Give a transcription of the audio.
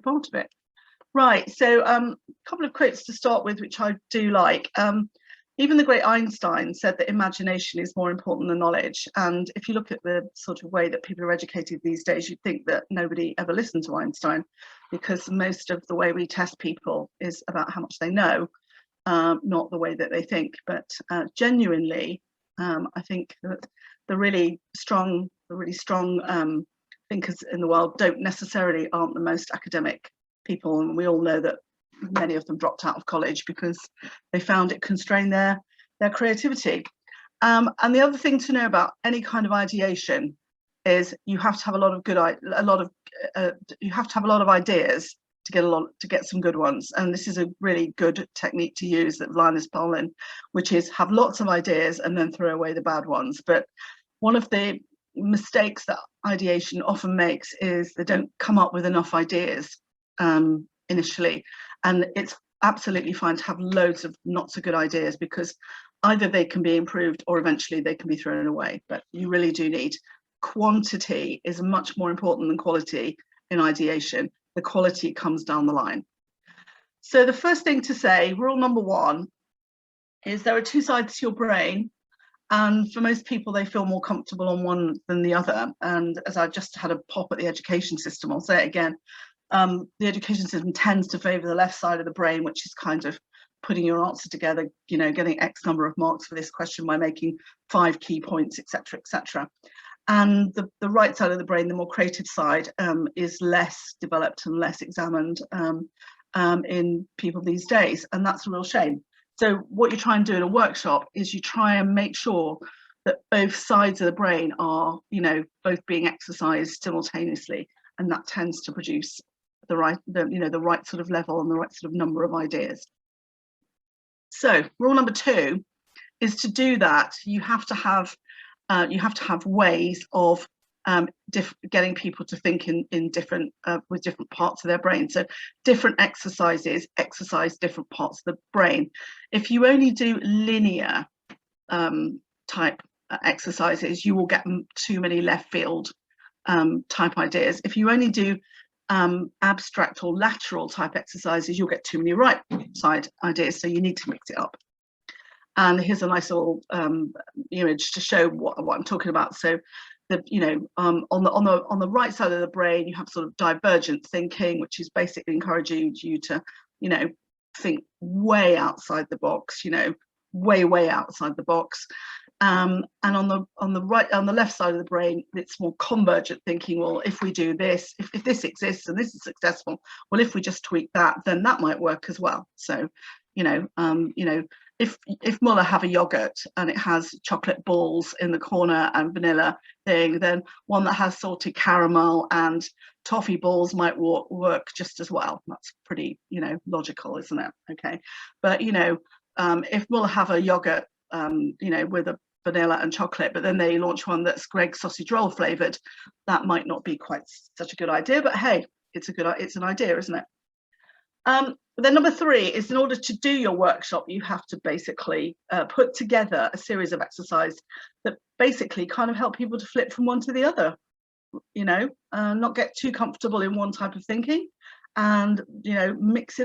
part of it. Right, so a couple of quotes to start with, which I do like. Even the great Einstein said that imagination is more important than knowledge. And if you look at the sort of way that people are educated these days, you'd think that nobody ever listened to Einstein, because most of the way we test people is about how much they know, not the way that they think. But genuinely, I think that the really strong thinkers in the world aren't the most academic people, and we all know that many of them dropped out of college because they found it constrained their creativity. And the other thing to know about any kind of ideation is you have to have a lot of ideas to get some good ones. And this is a really good technique to use that Linus Pauling, which is have lots of ideas and then throw away the bad ones. But one of the mistakes that ideation often makes is they don't come up with enough ideas initially, and it's absolutely fine to have loads of not so good ideas, because either they can be improved or eventually they can be thrown away. But you really do need quantity is much more important than quality in ideation. The quality comes down the line. So the first thing to say, rule number one, is there are two sides to your brain, and for most people they feel more comfortable on one than the other. And as I just had a pop at the education system, I'll say it again. The education system tends to favour the left side of the brain, which is kind of putting your answer together, you know, getting X number of marks for this question by making 5 key points, etc., etc. And the right side of the brain, the more creative side, is less developed and less examined in people these days, and that's a real shame. So what you try and do in a workshop is you try and make sure that both sides of the brain are, you know, both being exercised simultaneously, and that tends to produce the right sort of level and the right sort of number of ideas. So rule number 2 is, to do that you have to have ways of getting people to think in different with different parts of their brain. So different exercises exercise different parts of the brain. If you only do linear type exercises, you will get too many left field type ideas. If you only do abstract or lateral type exercises, you'll get too many right side ideas. So you need to mix it up. And here's a nice little image to show what I'm talking about. So on the right side of the brain, you have sort of divergent thinking, which is basically encouraging you to, you know, think way outside the box, you know, way outside the box. And on the left side of the brain, it's more convergent thinking. Well, if we do this, if this exists and this is successful, well, if we just tweak that, then that might work as well. So, if Muller have a yogurt and it has chocolate balls in the corner and vanilla thing, then one that has salted caramel and toffee balls might work just as well. That's pretty, you know, logical, isn't it? Okay, but if Muller have a yogurt, with a vanilla and chocolate, but then they launch one that's Greg's sausage roll flavored, that might not be quite such a good idea. But hey, it's an idea, isn't it? Then number 3 is, in order to do your workshop, you have to basically put together a series of exercises that basically kind of help people to flip from one to the other, not get too comfortable in one type of thinking, and mix it up